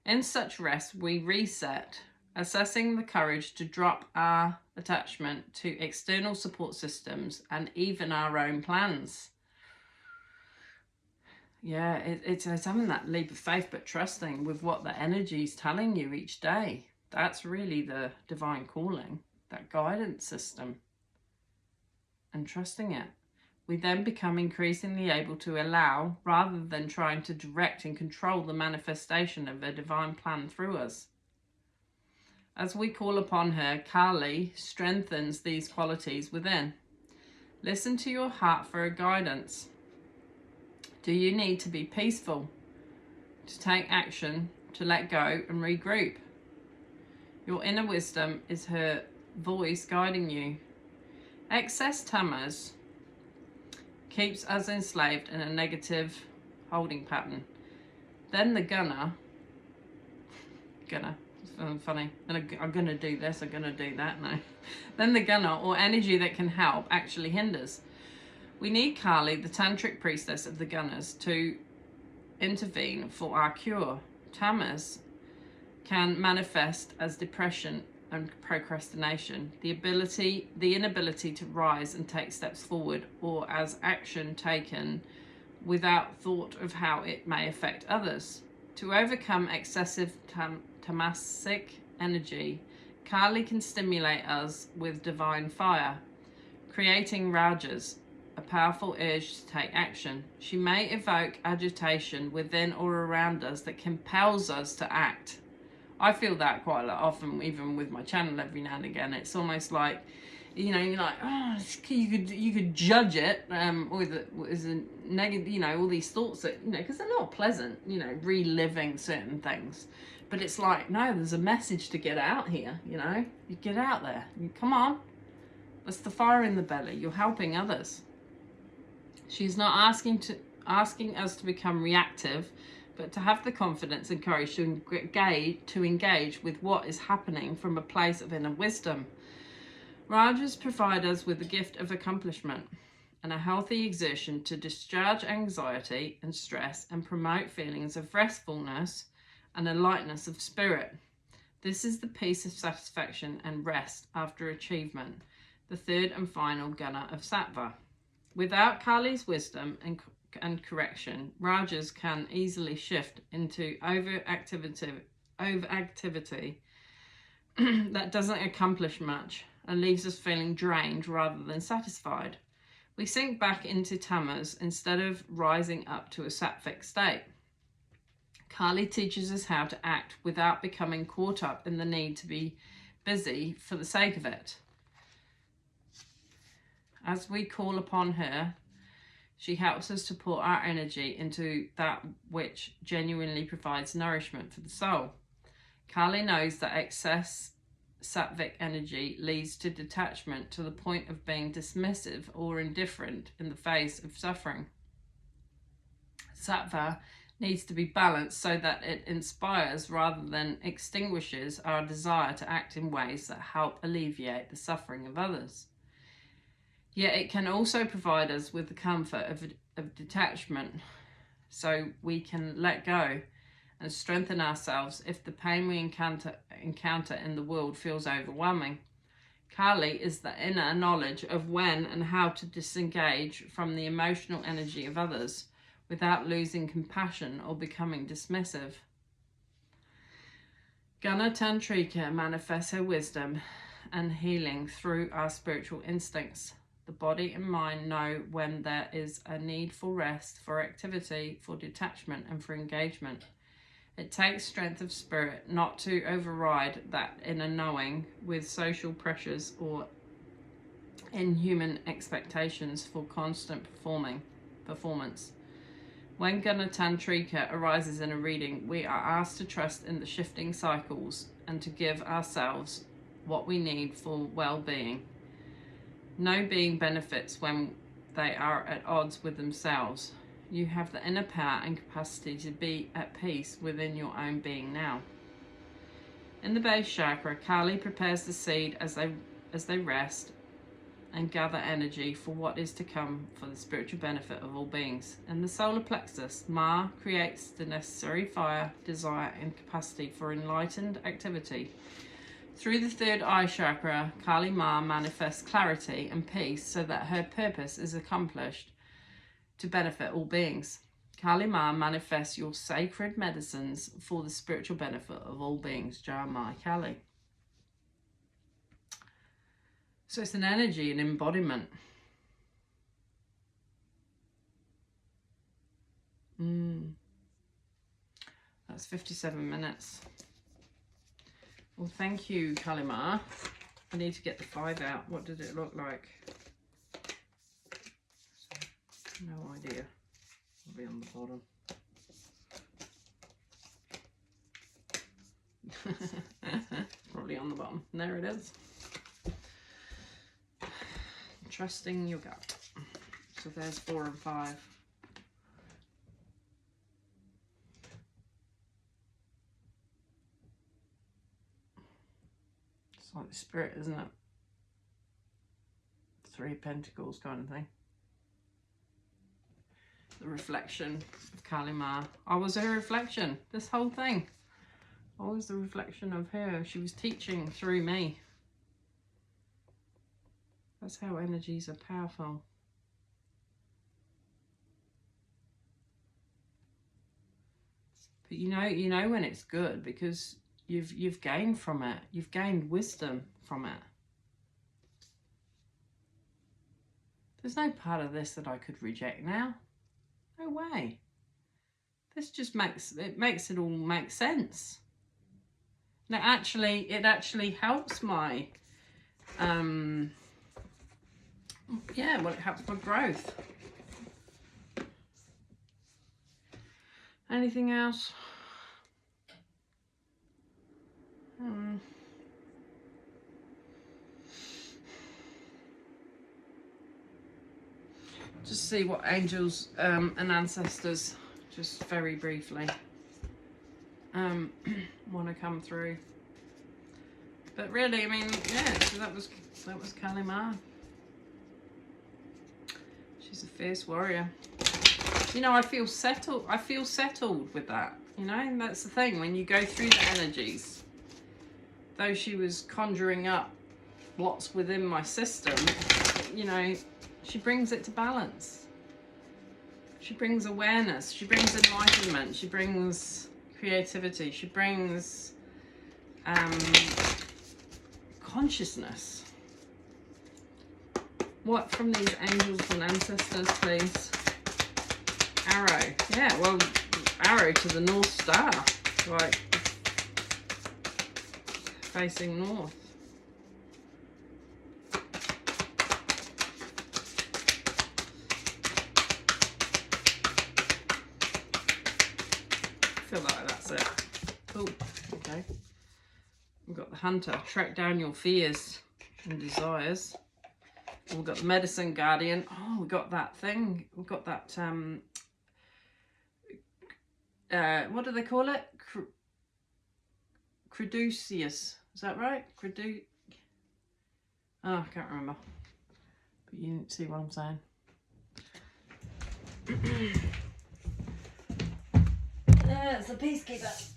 In such rest, we reset, assessing the courage to drop our attachment to external support systems and even our own plans. Yeah, it's having that leap of faith, but trusting with what the energy is telling you each day. That's really the divine calling, that guidance system, and trusting it. We then become increasingly able to allow, rather than trying to direct and control the manifestation of a divine plan through us. As we call upon her, Kali strengthens these qualities within. Listen to your heart for a guidance. Do you need to be peaceful, to take action, to let go and regroup? Your inner wisdom is her voice guiding you. Excess Tamas keeps us enslaved in a negative holding pattern. Then the Guna, funny, I'm gonna do this, I'm gonna do that, no. Then the Guna, or energy that can help, actually hinders. We need Kali, the tantric priestess of the Gunas, to intervene for our cure. Tamas can manifest as depression and procrastination, the inability to rise and take steps forward, or as action taken without thought of how it may affect others. To overcome excessive tamasic energy, Kali can stimulate us with divine fire, creating rajas, a powerful urge to take action. She may evoke agitation within or around us that compels us to act. I feel that quite a lot often, even with my channel every now and again. It's almost like, you're like, oh, you could judge it with a negative, all these thoughts that, because they're not pleasant, reliving certain things. But it's like, no, there's a message to get out here, You get out there. Come on. That's the fire in the belly. You're helping others. She's not asking us to become reactive, but to have the confidence and courage to engage with what is happening from a place of inner wisdom. Rajas provide us with the gift of accomplishment and a healthy exertion to discharge anxiety and stress and promote feelings of restfulness and a lightness of spirit. This is the peace of satisfaction and rest after achievement. the third and final gunner of Sattva. Without Kali's wisdom and correction, Rajas can easily shift into overactivity that doesn't accomplish much and leaves us feeling drained rather than satisfied. We sink back into tamas instead of rising up to a sattvic state. Kali teaches us how to act without becoming caught up in the need to be busy for the sake of it. As we call upon her, she helps us to put our energy into that which genuinely provides nourishment for the soul. Kali knows that excess sattvic energy leads to detachment to the point of being dismissive or indifferent in the face of suffering. Sattva needs to be balanced so that it inspires rather than extinguishes our desire to act in ways that help alleviate the suffering of others. Yet it can also provide us with the comfort of detachment so we can let go and strengthen ourselves if the pain we encounter in the world feels overwhelming. Kali is the inner knowledge of when and how to disengage from the emotional energy of others without losing compassion or becoming dismissive. Gana Tantrika manifests her wisdom and healing through our spiritual instincts. The body and mind know when there is a need for rest, for activity, for detachment, and for engagement. It takes strength of spirit not to override that inner knowing with social pressures or inhuman expectations for constant performance. When Gana Tantrika arises in a reading, we are asked to trust in the shifting cycles and to give ourselves what we need for well-being. No being benefits when they are at odds with themselves. You have the inner power and capacity to be at peace within your own being now. In the base chakra, Kali prepares the seed as they rest and gather energy for what is to come for the spiritual benefit of all beings. In the solar plexus, Ma creates the necessary fire, desire, and capacity for enlightened activity. Through the third eye chakra, Kali Ma manifests clarity and peace so that her purpose is accomplished to benefit all beings. Kali Ma manifests your sacred medicines for the spiritual benefit of all beings. Jai Ma Kali. So it's an energy, an embodiment. That's 57 minutes. Well, thank you, Kali Ma. I need to get the 5 out. What did it look like? No idea. It'll be on the bottom. Probably on the bottom. There it is. Trusting your gut. So there's 4 and 5. It's like the spirit, isn't it? 3 of Pentacles kind of thing. The reflection of Kali Ma. I was her reflection. This whole thing. I was the reflection of her. She was teaching through me. That's how energies are powerful. But you know when it's good because you've gained from it. You've gained wisdom from it. There's no part of this that I could reject now. No way. This just makes it all make sense. Now it actually helps my it helps my growth. Anything else? Just see what angels and ancestors, just very briefly, want to come through. But really, I mean, yeah, so that was Kali Ma. She's a fierce warrior. You know, I feel settled with that. You know, and that's the thing, when you go through the energies, though she was conjuring up what's within my system, you know, she brings it to balance. She brings awareness, she brings enlightenment, she brings creativity, she brings consciousness. What from these angels and ancestors, please? Arrow. Yeah, well, arrow to the North Star. Like, facing north. I feel like that's it. Oh, okay. We've got the hunter. Track down your fears and desires. We've got the medicine guardian. Oh, we've got that thing. We've got that, what do they call it? Credusius. Is that right? Oh, I can't remember. But you see what I'm saying. It's a peacekeeper.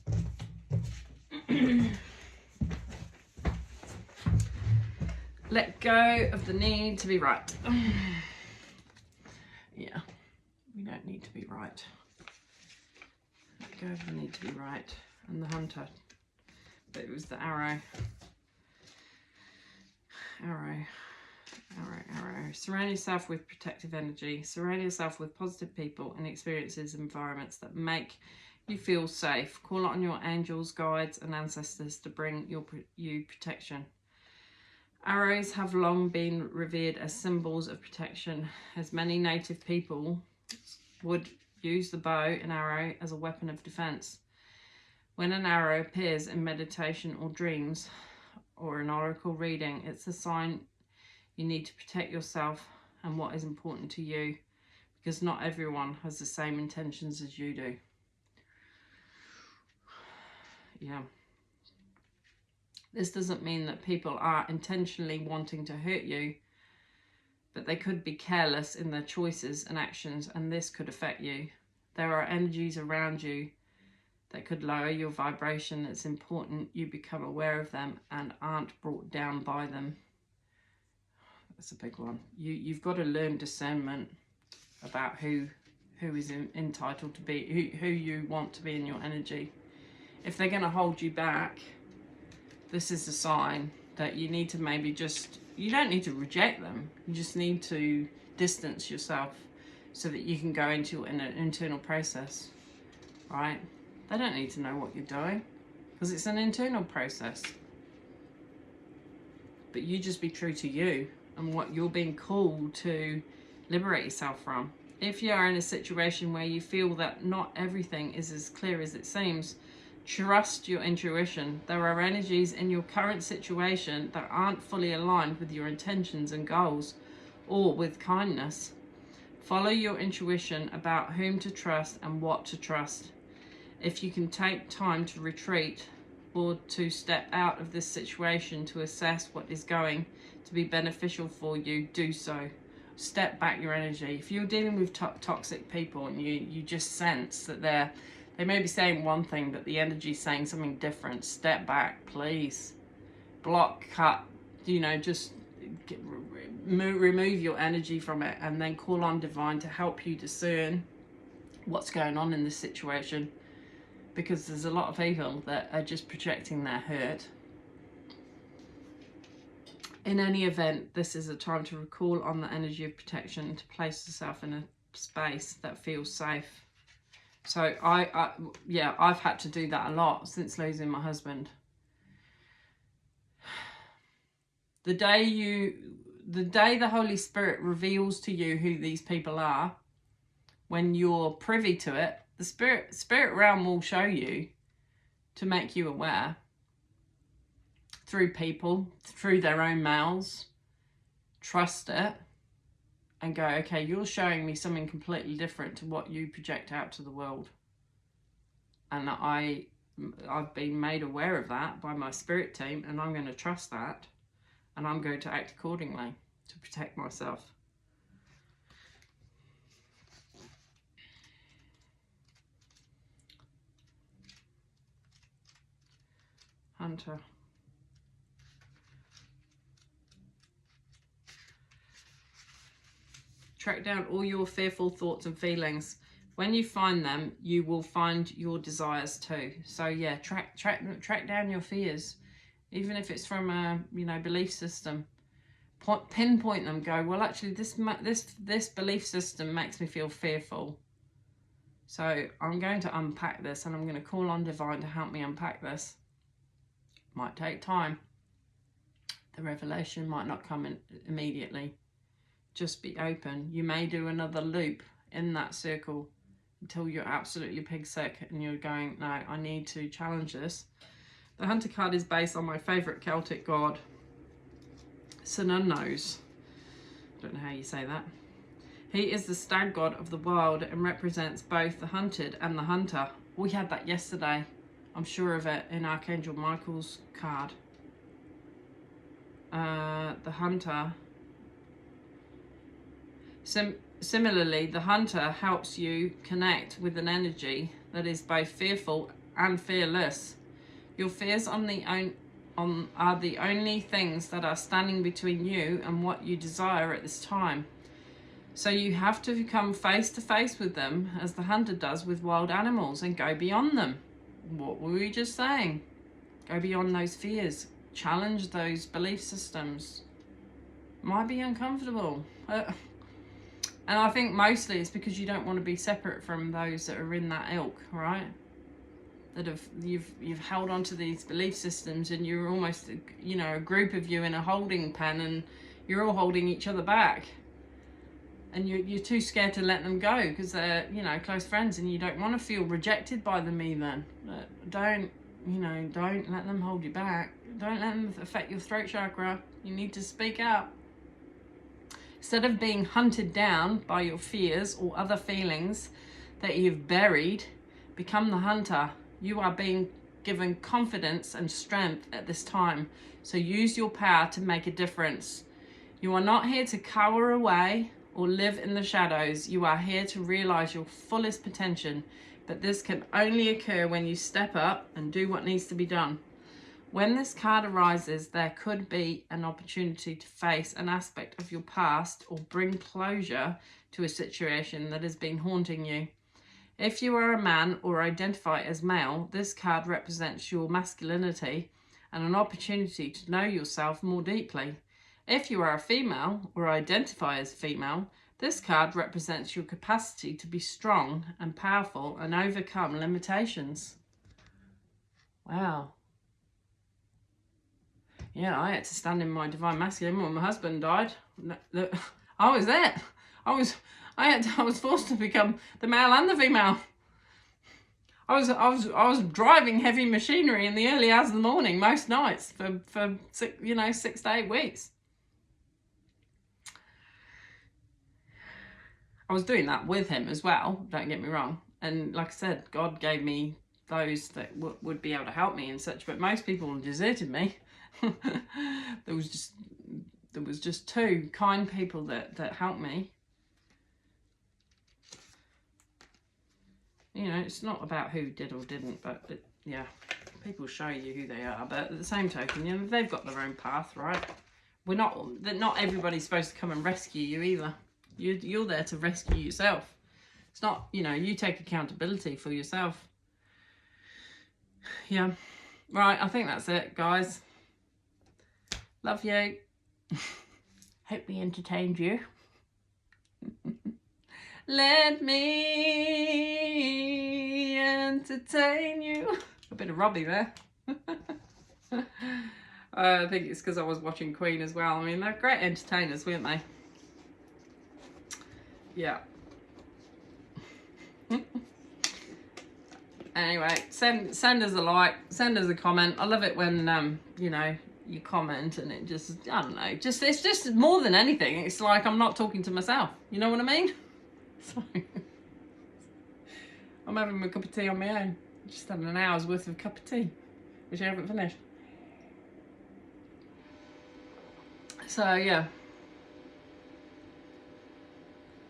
Let go of the need to be right. Yeah, we don't need to be right. Let go of the need to be right. And the hunter. But it was the arrow. Arrow. Surround yourself with protective energy. Surround yourself with positive people and experiences, environments that make you feel safe. Call on your angels, guides, and ancestors to bring you protection. Arrows have long been revered as symbols of protection, as many native people would use the bow and arrow as a weapon of defense. When an arrow appears in meditation or dreams or an oracle reading, it's a sign you need to protect yourself and what is important to you, because not everyone has the same intentions as you do. Yeah. This doesn't mean that people are intentionally wanting to hurt you, but they could be careless in their choices and actions, and this could affect you. There are energies around you that could lower your vibration. It's important you become aware of them and aren't brought down by them. That's a big one. You've got to learn discernment about who is entitled to be, who you want to be in your energy. If they're going to hold you back, this is a sign that you need to maybe just, you don't need to reject them. You just need to distance yourself so that you can go into an internal process, right? They don't need to know what you're doing because it's an internal process. But you just be true to you and what you're being called to liberate yourself from. If you are in a situation where you feel that not everything is as clear as it seems, trust your intuition. There are energies in your current situation that aren't fully aligned with your intentions and goals or with kindness. Follow your intuition about whom to trust and what to trust. If you can take time to retreat or to step out of this situation to assess what is going to be beneficial for you, do so. Step back your energy. If you're dealing with toxic people and you just sense that they may be saying one thing, but the energy is saying something different, step back, please. Block, cut, just remove your energy from it and then call on divine to help you discern what's going on in this situation. Because there's a lot of people that are just projecting their hurt. In any event, this is a time to recall on the energy of protection, to place yourself in a space that feels safe. So I've had to do that a lot since losing my husband. The day the Holy Spirit reveals to you who these people are, when you're privy to it, the spirit realm will show you to make you aware through people, through their own mouths. Trust it and go, okay, you're showing me something completely different to what you project out to the world. And I've been made aware of that by my spirit team, and I'm going to trust that, and I'm going to act accordingly to protect myself. Hunter. track down all your fearful thoughts and feelings. When you find them, you will find your desires too. So yeah, track down your fears, even if it's from a belief system. Pinpoint them. Go, well, actually, this belief system makes me feel fearful. So I'm going to unpack this, and I'm going to call on Divine to help me unpack this. Might take time. The revelation might not come in immediately. Just be open. You may do another loop in that circle until you're absolutely pig sick and you're going, no, I need to challenge this. The Hunter card is based on my favourite Celtic god, Cernunnos. Don't know how you say that. He is the stag god of the wild and represents both the hunted and the hunter. We had that yesterday, I'm sure of it, in Archangel Michael's card. The hunter. Similarly, the hunter helps you connect with an energy that is both fearful and fearless. Your fears are the only things that are standing between you and what you desire at this time. So you have to come face to face with them, as the hunter does with wild animals, and go beyond them. What were we just saying? Go beyond those fears. Challenge those belief systems. Might be uncomfortable. And I think mostly it's because you don't want to be separate from those that are in that ilk, right? That you've held on to these belief systems, and you're almost, a group of you in a holding pen, and you're all holding each other back. And you're too scared to let them go because they're, close friends, and you don't want to feel rejected by them either. Don't let them hold you back. Don't let them affect your throat chakra. You need to speak out. Instead of being hunted down by your fears or other feelings that you've buried, become the hunter. You are being given confidence and strength at this time. So use your power to make a difference. You are not here to cower away or live in the shadows. You are here to realize your fullest potential. But this can only occur when you step up and do what needs to be done. When this card arises, there could be an opportunity to face an aspect of your past or bring closure to a situation that has been haunting you. If you are a man or identify as male, this card represents your masculinity and an opportunity to know yourself more deeply. If you are a female or identify as female, this card represents your capacity to be strong and powerful and overcome limitations. Wow. Yeah, I had to stand in my divine masculine when my husband died. I was there. I was forced to become the male and the female. I was driving heavy machinery in the early hours of the morning most nights for 6 to 8 weeks. I was doing that with him as well, don't get me wrong. And like I said, God gave me those that would be able to help me and such, but most people deserted me. There was just two kind people that helped me. It's not about who did or didn't, but people show you who they are. But at the same token, they've got their own path, right? Not everybody's supposed to come and rescue you either. You're there to rescue yourself. It's not, you take accountability for yourself. Yeah. Right, I think that's it, guys. Love you. Hope we entertained you. Let me entertain you. A bit of Robbie there. I think it's because I was watching Queen as well. I mean, they're great entertainers, weren't they? Yeah. Anyway, send us a like, send us a comment. I love it when you comment and it just, I don't know, it's just more than anything, it's like I'm not talking to myself. You know what I mean? So, I'm having a cup of tea on my own. Just having an hour's worth of a cup of tea, which I haven't finished. So yeah.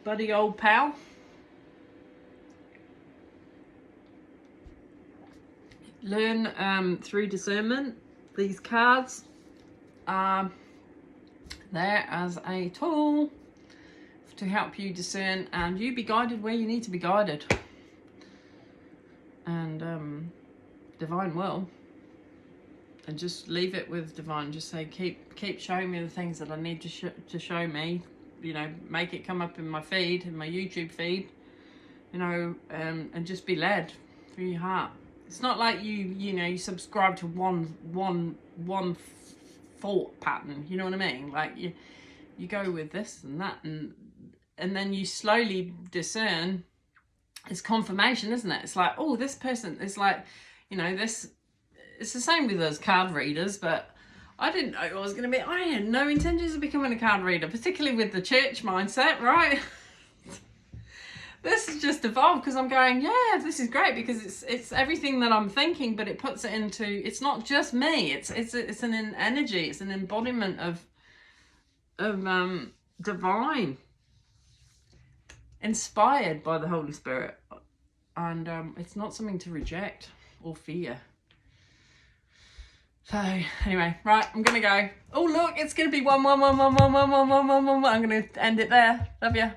Buddy old pal. Learn through discernment. These cards are there as a tool to help you discern, and you be guided where you need to be guided. And divine will. And just leave it with divine. Just say, keep showing me the things that I need to show me. You know, make it come up in my feed, in my YouTube feed. You know, and just be led through your heart. It's not like you subscribe to one thought pattern. You know what I mean? Like you go with this and that, and then you slowly discern. It's confirmation, isn't it? It's like, oh, this person is like, you know, this. It's the same with those card readers, but I didn't know I was going to be. I had no intentions of becoming a card reader, particularly with the church mindset, right? This has just evolved because I'm going, yeah, this is great because it's everything that I'm thinking, but it puts it into. It's not just me. It's an energy. It's an embodiment of divine, inspired by the Holy Spirit, and it's not something to reject or fear. So anyway, right, I'm gonna go. Oh look, it's gonna be 1 1 1 1 1 1 1 1 1 1 1. I'm gonna end it there. Love ya.